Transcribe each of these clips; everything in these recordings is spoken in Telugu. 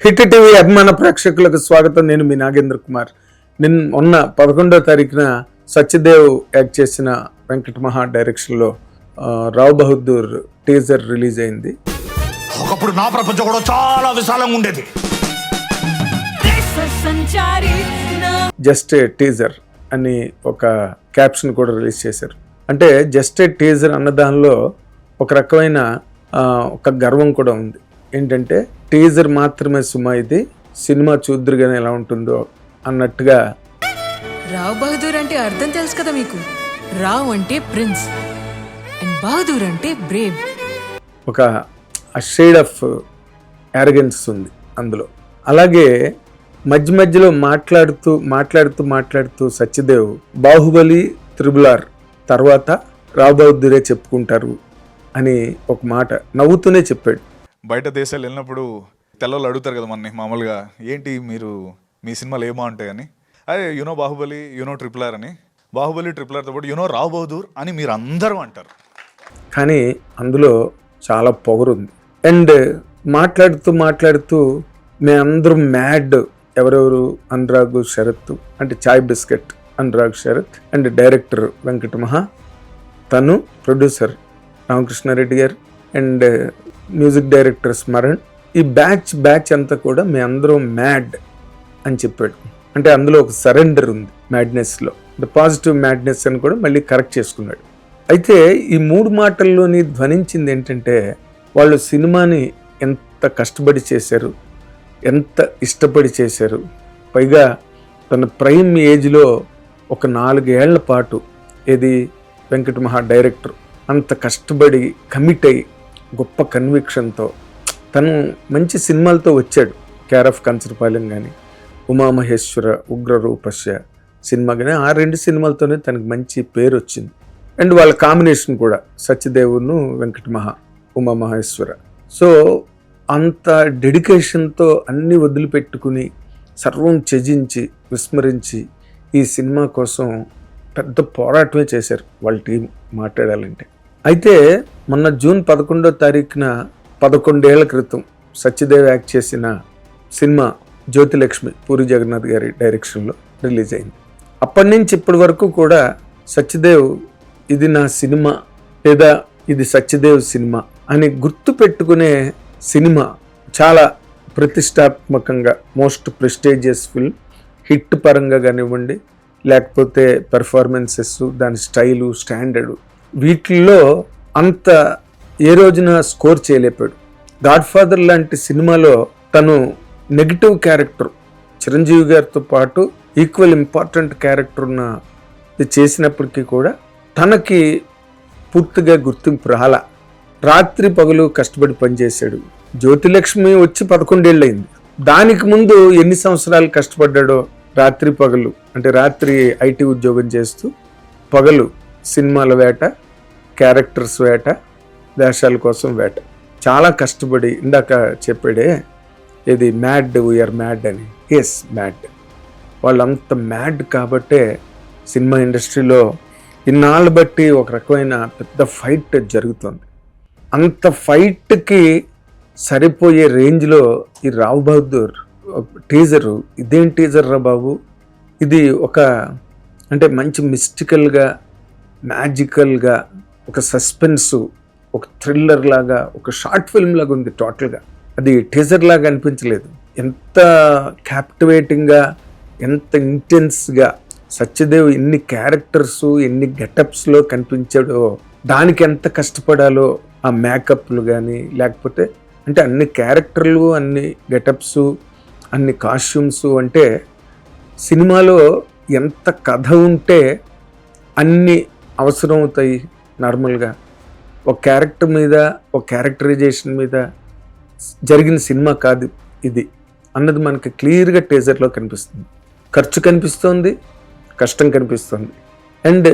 హిట్ టీవీ అభిమాన ప్రేక్షకులకు స్వాగతం. నేను మీ నాగేంద్ర కుమార్. మొన్న 11వ తారీఖున సత్యదేవ్ యాక్ట్ చేసిన వెంకట మహా డైరెక్షన్లో రావ్ బహదూర్ టీజర్ రిలీజ్ అయింది. ఒకప్పుడు నా ప్రపంచం కూడా చాలా విశాలంగా ఉండేది. జస్ట్ ఏ టీజర్ అని ఒక క్యాప్షన్ కూడా రిలీజ్ చేశారు. అంటే జస్ట్ ఏ టీజర్ అన్న దానిలో ఒక రకమైన ఒక గర్వం కూడా ఉంది. ఏంటంటే టీజర్ మాత్రమే సుమా, ఇది సినిమా చూద్దురుగానే ఎలా ఉంటుందో అన్నట్టుగా. రావ్ బహదూర్ అంటే అర్థం తెలుసు కదా మీకు. రావ్ అంటే ప్రిన్స్ అండ్ బహదూర్ అంటే బ్రేవ్. ఒక షేడ్ ఆఫ్ యారగెన్స్ ఉంది అందులో. అలాగే మధ్య మధ్యలో మాట్లాడుతూ సత్యదేవ్ బాహుబలి త్రిబుల్ తర్వాత రావ్ బహదూరే చెప్పుకుంటారు అని ఒక మాట నవ్వుతూనే చెప్పాడు. బయట దేశాలు వెళ్ళినప్పుడు తెల్లవాళ్ళు అడుగుతారు కదా మనని మామూలుగా, ఏంటి మీరు మీ సినిమాలు ఏమో ఉంటాయని. అదే you know Baahubali, you know triple R అని. బాహుబలి ట్రిపుల్ ఆర్తో పాటు యూనో రావ్ బహదూర్ అని మీరు అందరూ అంటారు. కానీ అందులో చాలా పొగరుంది. అండ్ మాట్లాడుతూ మేమందరం మ్యాడ్. ఎవరెవరు? అనురాగ్ శరత్, అంటే చాయ్ బిస్కెట్ అనురాగ్ శరత్, అండ్ డైరెక్టర్ వెంకట మహా, తను ప్రొడ్యూసర్ రామకృష్ణారెడ్డి గారు, అండ్ మ్యూజిక్ డైరెక్టర్ స్మరణ్. ఈ బ్యాచ్ అంతా కూడా మేము అందరం మ్యాడ్ అని చెప్పాడు. అంటే అందులో ఒక సరెండర్ ఉంది మ్యాడ్నెస్లో, ద పాజిటివ్ మ్యాడ్నెస్ అని కూడా మళ్ళీ కరెక్ట్ చేసుకున్నాడు. అయితే ఈ 3 మాటల్లోని ధ్వనించింది ఏంటంటే వాళ్ళు సినిమాని ఎంత కష్టపడి చేశారు, ఎంత ఇష్టపడి చేశారు. పైగా తన ప్రైమ్ ఏజ్లో ఒక 4 ఏళ్ల పాటు ఏది వెంకట మహా డైరెక్టర్ అంత కష్టపడి కమిట్ అయ్యి గొప్ప కన్విక్షన్తో తను మంచి సినిమాలతో వచ్చాడు. కేర్ ఆఫ్ కంచరపాలెం కానీ, ఉమామహేశ్వర ఉగ్ర రూపస్య సినిమా కానీ, ఆ 2 సినిమాలతోనే తనకు మంచి పేరు వచ్చింది. అండ్ వాళ్ళ కాంబినేషన్ కూడా సత్యదేవును వెంకట మహా, ఉమామహేశ్వర. సో అంత డెడికేషన్తో అన్నీ వదిలిపెట్టుకుని సర్వం త్యజించి విస్మరించి ఈ సినిమా కోసం పెద్ద పోరాటమే చేశారు వాళ్ళ టీం మాట్లాడాలంటే. అయితే మొన్న జూన్ 11వ తారీఖున 11 ఏళ్ల క్రితం సత్యదేవ్ యాక్ట్ చేసిన సినిమా జ్యోతిలక్ష్మి పూరి జగన్నాథ్ గారి డైరెక్షన్లో రిలీజ్ అయింది. అప్పటి నుంచి ఇప్పటి వరకు కూడా సత్యదేవ్ ఇది నా సినిమా లేదా ఇది సత్యదేవ్ సినిమా అని గుర్తు పెట్టుకునే సినిమా, చాలా ప్రతిష్టాత్మకంగా మోస్ట్ ప్రెస్టీజియస్ ఫిల్మ్, హిట్ పరంగా కానివ్వండి, లేకపోతే పెర్ఫార్మెన్సెస్, దాని స్టైలు, స్టాండర్డు, వీటిల్లో అంత ఏ రోజున స్కోర్ చేయలేపాడు. గాడ్ ఫాదర్ లాంటి సినిమాలో తను నెగిటివ్ క్యారెక్టర్, చిరంజీవి గారితో పాటు ఈక్వల్ ఇంపార్టెంట్ క్యారెక్టర్ ఉన్న ఇది చేసినప్పటికీ కూడా తనకి పూర్తిగా గుర్తింపు రాలా. రాత్రి పగలు కష్టపడి పనిచేశాడు. జ్యోతిలక్ష్మి వచ్చి 11 ఏళ్ళు అయింది. దానికి ముందు ఎన్ని సంవత్సరాలు కష్టపడ్డాడో రాత్రి పగలు. అంటే రాత్రి ఐటీ ఉద్యోగం చేస్తూ పగలు సినిమాల వేట, క్యారెక్టర్స్ వేట, వేషాల కోసం వేట, చాలా కష్టపడి. ఇందాక చెప్పాడే ఇది మ్యాడ్, వీఆర్ మ్యాడ్ అని. Yes, mad. వాళ్ళంత మ్యాడ్ కాబట్టే సినిమా ఇండస్ట్రీలో ఇన్నాళ్ళు బట్టి ఒక రకమైన పెద్ద ఫైట్ జరుగుతుంది. అంత ఫైట్కి సరిపోయే రేంజ్లో ఈ రావ్ బహదూర్ టీజరు, ఇదేం టీజర్ రా బాబు, ఇది ఒక అంటే మంచి మిస్టికల్గా, మ్యాజికల్గా, ఒక సస్పెన్సు, ఒక థ్రిల్లర్ లాగా, ఒక షార్ట్ ఫిల్మ్ లాగా ఉంది టోటల్గా. అది టీజర్ లాగా అనిపించలేదు. ఎంత క్యాప్టివేటింగ్గా, ఎంత ఇంటెన్స్గా సత్యదేవ్ ఎన్ని క్యారెక్టర్స్, ఎన్ని గెటప్స్లో కనిపించాడో, దానికి ఎంత కష్టపడాలో ఆ మేకప్లు కానీ, లేకపోతే అంటే అన్ని క్యారెక్టర్లు, అన్ని గెటప్స్, అన్ని కాస్ట్యూమ్స్. అంటే సినిమాలో ఎంత కథ ఉంటే అన్ని అవసరం అవుతాయి. నార్మల్గా ఒక క్యారెక్టర్ మీద, ఒక క్యారెక్టరైజేషన్ మీద జరిగిన సినిమా కాదు ఇది అన్నది మనకి క్లియర్గా టీజర్లో కనిపిస్తుంది. ఖర్చు కనిపిస్తుంది, కష్టం కనిపిస్తుంది. అండ్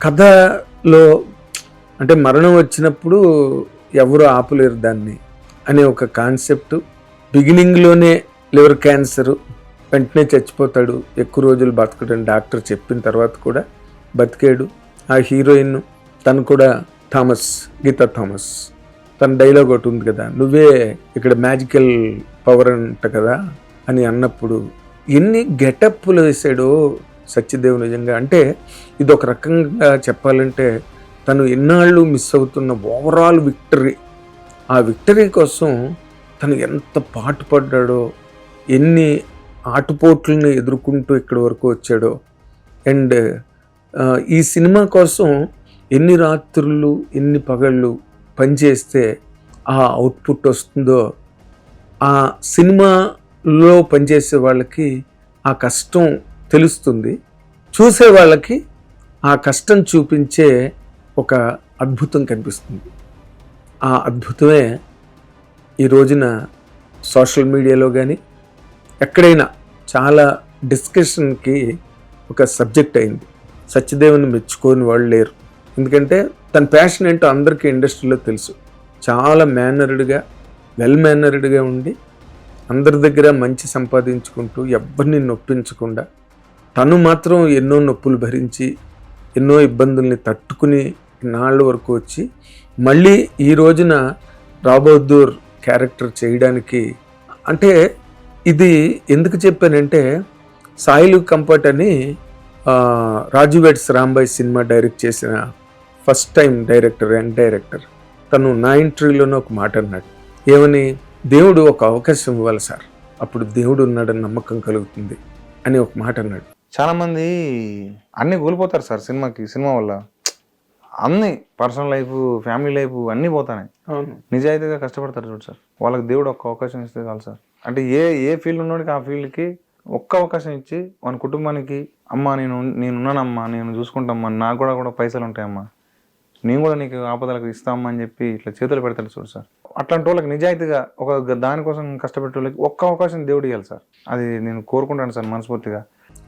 కథలో అంటే మరణం వచ్చినప్పుడు ఎవరు ఆపలేరు దాన్ని అనే ఒక కాన్సెప్ట్. బిగినింగ్లోనే లివర్ క్యాన్సరు, వెంటనే చచ్చిపోతాడు, ఎక్కువ రోజులు బతకడం డాక్టర్ చెప్పిన తర్వాత కూడా బతికాడు. ఆ హీరోయిన్ తను కూడా థామస్, గీతా థామస్, తన డైలాగ్ ఒకటి ఉంది కదా, నువ్వే ఇక్కడ మ్యాజికల్ పవర్ అంట కదా అని అన్నప్పుడు ఎన్ని గెటప్లు వేసాడో సత్యదేవ్ నిజంగా. అంటే ఇది ఒక రకంగా చెప్పాలంటే తను ఎన్నాళ్ళు మిస్ అవుతున్న ఓవరాల్ విక్టరీ, ఆ విక్టరీ కోసం తను ఎంత పాటుపడ్డాడో, ఎన్ని ఆటుపోట్లని ఎదుర్కొంటూ ఇక్కడి వరకు వచ్చాడో. అండ్ ఈ సినిమా కోసం ఎన్ని రాత్రులు ఎన్ని పగళ్ళు పనిచేస్తే ఆ అవుట్పుట్ వస్తుందో, ఆ సినిమాలో పనిచేసే వాళ్ళకి ఆ కష్టం తెలుస్తుంది, చూసే వాళ్ళకి ఆ కష్టం చూపించే ఒక అద్భుతం కనిపిస్తుంది. ఆ అద్భుతమే ఈ రోజున సోషల్ మీడియాలో కానీ ఎక్కడైనా చాలా డిస్కషన్కి ఒక సబ్జెక్ట్ అయింది. సత్యదేవ్ని మెచ్చుకోని వాళ్ళు లేరు. ఎందుకంటే తన ప్యాషన్ ఏంటో అందరికీ ఇండస్ట్రీలో తెలుసు. చాలా మేనర్డ్గా, వెల్ మేనర్డ్గా ఉండి అందరి దగ్గర మంచి సంపాదించుకుంటూ ఎవరిని నొప్పించకుండా తను మాత్రం ఎన్నో నొప్పులు భరించి ఎన్నో ఇబ్బందుల్ని తట్టుకుని నాళ్ళ వరకు వచ్చి మళ్ళీ ఈ రోజున రావ్ బహదూర్ క్యారెక్టర్ చేయడానికి, అంటే ఇది ఎందుకు చెప్పానంటే సాయిలు కంఫర్ట్ అని రాజు వెడ్స్ రాంబాయ్ సినిమా డైరెక్ట్ చేసిన first time director, young director, తను నా ఇంటర్వ్యూలోనే ఒక మాట అన్నాడు. ఏమని? దేవుడు ఒక అవకాశం ఇవ్వాలి సార్, అప్పుడు దేవుడు ఉన్నాడని నమ్మకం కలుగుతుంది అని ఒక మాట అన్నాడు. చాలా మంది అన్నీ కోల్పోతారు సార్ సినిమా వల్ల. అన్నీ పర్సనల్ లైఫ్, ఫ్యామిలీ లైఫ్ అన్నీ పోతాయి. అవును, నిజాయితీగా కష్టపడతారు చూడు సార్, వాళ్ళకి దేవుడు ఒక్క అవకాశం ఇస్తే చాలు సార్. అంటే ఏ ఫీల్డ్ ఉన్నోడికి ఆ ఫీల్డ్కి ఒక్క అవకాశం ఇచ్చి మన కుటుంబానికి, అమ్మా నేనున్నానమ్మా, నేను చూసుకుంటామ్మా, నాకు కూడా పైసలు ఉంటాయమ్మా, నేను కూడా నీకు ఆపదలకు ఇస్తామా అని చెప్పి ఇట్లా చేతులు పెడతాడు చూడు సార్. అట్లాంటి వాళ్ళకి నిజాయితీగా ఒక దానికోసం కష్టపెట్టే వాళ్ళకి ఒక్క అవకాశం దేవుడు ఇవ్వాలి సార్. అది నేను కోరుకుంటాను సార్ మనస్ఫూర్తిగా.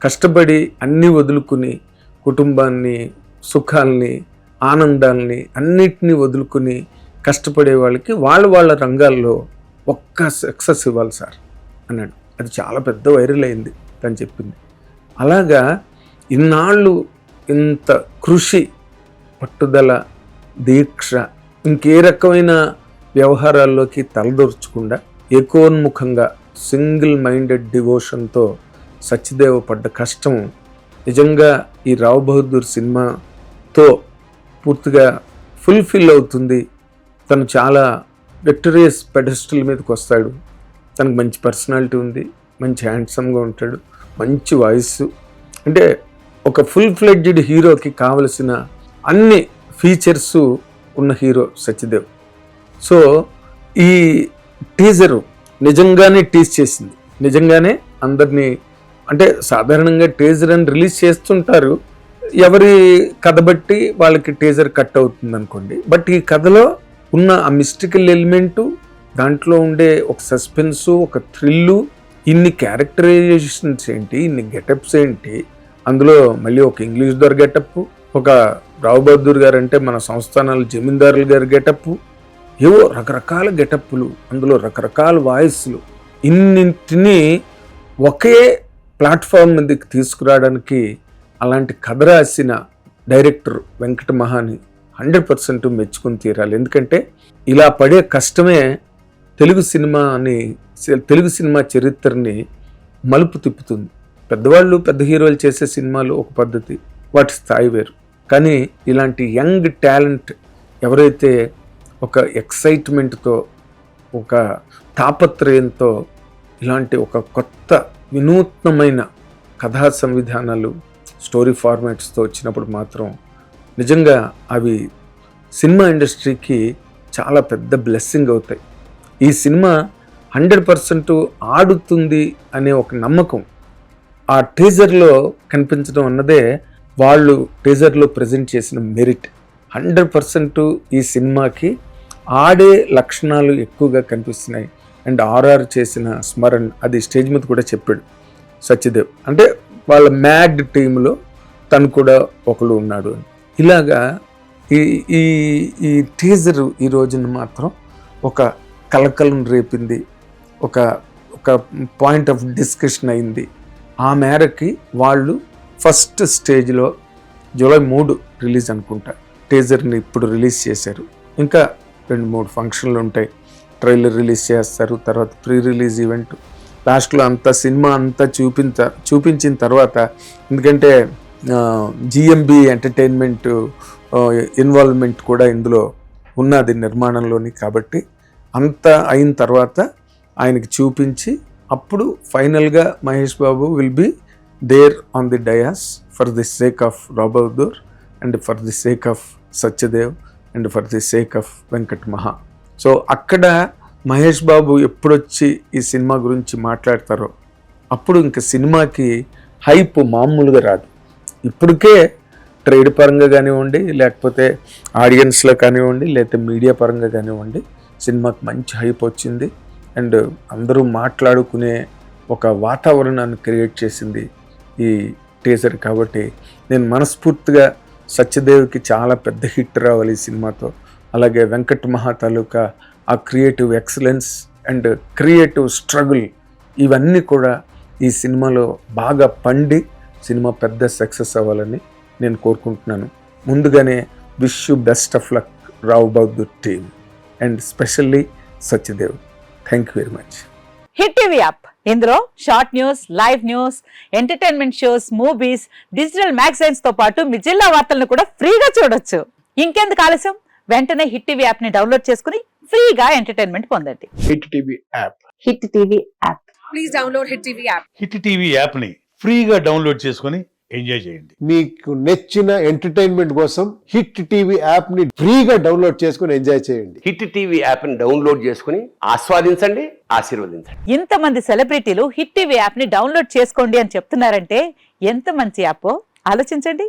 కష్టపడి అన్నీ వదులుకుని కుటుంబాన్ని, సుఖాల్ని, ఆనందాల్ని అన్నిటినీ వదులుకుని కష్టపడే వాళ్ళకి వాళ్ళ రంగాల్లో ఒక్క సక్సెస్ ఇవ్వాలి సార్ అన్నాడు. అది చాలా పెద్ద వైరల్ అయింది తను చెప్పింది. అలాగా ఇన్నాళ్ళు ఇంత కృషి, పట్టుదల, దీక్ష, ఇంకే రకమైన వ్యవహారాల్లోకి తలదూర్చకుండా ఏకోన్ముఖంగా సింగిల్ మైండెడ్ డివోషన్తో సత్యదేవ్ పడ్డ కష్టం నిజంగా ఈ రావ్ బహదూర్ సినిమాతో పూర్తిగా ఫుల్ఫిల్ అవుతుంది. తను చాలా విక్టరియస్ పెడెస్టల్ మీదకి వస్తాడు. తనకు మంచి పర్సనాలిటీ ఉంది, మంచి హ్యాండ్సమ్గా ఉంటాడు, మంచి వాయిస్. అంటే ఒక ఫుల్ ఫ్లెడ్జ్డ్ హీరోకి కావలసిన అన్ని ఫీచర్స్ ఉన్న హీరో సత్యదేవ్. సో ఈ టీజరు నిజంగానే టీజ్ చేసింది, నిజంగానే అందరినీ. అంటే సాధారణంగా టీజర్ అని రిలీజ్ చేస్తుంటారు, ఎవరి కథ బట్టి వాళ్ళకి టీజర్ కట్ అవుతుంది అనుకోండి. బట్ ఈ కథలో ఉన్న ఆ మిస్టికల్ ఎలిమెంటు, దాంట్లో ఉండే ఒక సస్పెన్సు, ఒక థ్రిల్లు, ఇన్ని క్యారెక్టరైజేషన్స్ ఏంటి, ఇన్ని గెటప్స్ ఏంటి, అందులో మళ్ళీ ఒక ఇంగ్లీష్ దొర గెటప్, ఒక రావ్ బహదూర్ గారు అంటే మన సంస్థానాల జమీందారుల గారి గెటప్, ఏవో రకరకాల గెటప్పులు, అందులో రకరకాల వాయిస్లు, ఇన్నింటినీ ఒకే ప్లాట్ఫామ్ మీదకి తీసుకురావడానికి అలాంటి కథ రాసిన డైరెక్టర్ వెంకట మహాని 100% మెచ్చుకుని తీరాలి. ఎందుకంటే ఇలా పడే కష్టమే తెలుగు సినిమా చరిత్రని మలుపు తిప్పుతుంది. పెద్దవాళ్ళు, పెద్ద హీరోలు చేసే సినిమాలు ఒక పద్ధతి, వాటి స్థాయి వేరు. కానీ ఇలాంటి యంగ్ టాలెంట్ ఎవరైతే ఒక ఎక్సైట్మెంట్తో, ఒక తాపత్రయంతో ఇలాంటి ఒక కొత్త వినూత్నమైన కథా సంవిధానాలు, స్టోరీ ఫార్మాట్స్తో వచ్చినప్పుడు మాత్రం నిజంగా అవి సినిమా ఇండస్ట్రీకి చాలా పెద్ద బ్లెస్సింగ్ అవుతాయి. ఈ సినిమా 100% ఆడుతుంది అనే ఒక నమ్మకం ఆ టీజర్లో కనిపించడం అన్నదే వాళ్ళు టీజర్లో ప్రజెంట్ చేసిన మెరిట్. 100% ఈ సినిమాకి ఆడే లక్షణాలు ఎక్కువగా కనిపిస్తున్నాయి. అండ్ ఆర్ఆర్ చేసిన స్మరణ్ అది స్టేజ్ మీద కూడా చెప్పాడు సత్యదేవ్. అంటే వాళ్ళ మ్యాడ్ టీంలో తను కూడా ఒకడు ఉన్నాడు అని. ఇలాగా ఈ టీజర్ ఈ రోజున మాత్రం ఒక కలకలం రేపింది, ఒక పాయింట్ ఆఫ్ డిస్కషన్ అయింది. ఆ మేరకి వాళ్ళు ఫస్ట్ స్టేజ్లో జూలై 3 రిలీజ్ అనుకుంటా టీజర్ని ఇప్పుడు రిలీజ్ చేశారు. ఇంకా 2-3 ఫంక్షన్లు ఉంటాయి, ట్రైలర్ రిలీజ్ చేస్తారు, తర్వాత ప్రీ రిలీజ్ ఈవెంట్, లాస్ట్లో అంతా సినిమా అంతా చూపించిన తర్వాత, ఎందుకంటే జిఎంబి ఎంటర్టైన్మెంట్ ఇన్వాల్వ్మెంట్ కూడా ఇందులో ఉన్నది నిర్మాణంలోని, కాబట్టి అంతా అయిన తర్వాత ఆయనకి చూపించి అప్పుడు ఫైనల్గా Mahesh Babu will be there on the dais for the sake of Rao Bahadur and for the sake of Satyadev and for the sake of Venkat Maha. So అక్కడ మహేష్ బాబు ఎప్పుడొచ్చి ఈ సినిమా గురించి మాట్లాడతారో అప్పుడు ఇంక సినిమాకి హైప్ మామూలుగా రాదు. ఇప్పటికే ట్రేడ్ పరంగా కానివ్వండి, లేకపోతే ఆడియన్స్లో కానివ్వండి, లేకపోతే మీడియా పరంగా కానివ్వండి, సినిమాకి మంచి హైప్ వచ్చింది. అండ్ అందరూ మాట్లాడుకునే ఒక వాతావరణాన్ని క్రియేట్ చేసింది ఈ టీజర్. కాబట్టి నేను మనస్ఫూర్తిగా సత్యదేవ్కి చాలా పెద్ద హిట్ రావాలి ఈ సినిమాతో. అలాగే వెంకట్ మహా తాలూకా ఆ creative excellence and creative struggle ఇవన్నీ కూడా ఈ సినిమాలో బాగా పండి సినిమా పెద్ద సక్సెస్ అవ్వాలని నేను కోరుకుంటున్నాను. ముందుగానే wish you best of luck Rao Bahadur team and specially Satyadev. Thank you very much. Hit TV app, ఇందులో short news, live news, entertainment shows, movies, digital magazines తో పాటు మీ జిల్లా వార్తలను కూడా ఫ్రీగా చూడొచ్చు. ఇంకెందుకు ఆలస్యం, వెంటనే హిట్ టీవీ యాప్ ని డౌన్లోడ్ చేసుకుని ఫ్రీగా ఎంటర్టైన్మెంట్ పొందండి. Hit TV app. Hit TV app. Please download hit TV app. Hit TV యాప్ని ఫ్రీగా డౌన్లోడ్ చేసుకొని ఎంజాయ్ చేయండి. మీకు నచ్చిన ఎంటర్టైన్మెంట్ కోసం హిట్ టీవీ యాప్ ని ఫ్రీగా డౌన్లోడ్ చేసుకుని ఎంజాయ్ చేయండి. హిట్ టీవీ యాప్ ని డౌన్లోడ్ చేసుకుని ఆస్వాదించండి, ఆశీర్వదించండి. ఇంతమంది సెలబ్రిటీలు హిట్ టీవీ యాప్ ని డౌన్లోడ్ చేసుకోండి అని చెప్తున్నారంటే ఎంత మంచి యాప్ ఆలోచించండి.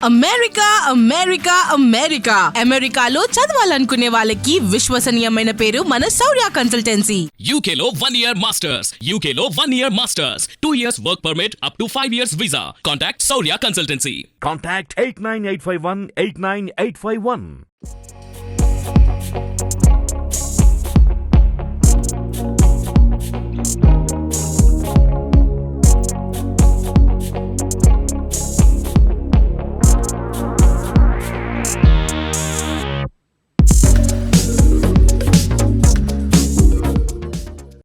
అమెరికా అమెరికా అమెరికా అమెరికాలో చదవాలనుకునే వాళ్ళకి విశ్వసనీయమైన పేరు మన శౌర్య కన్సల్టెన్సీ. UK లో 1 year masters, UK లో 1 year masters, 2 years work permit up to 5 years visa. Contact Saurya Consultancy. Contact 89851 89851.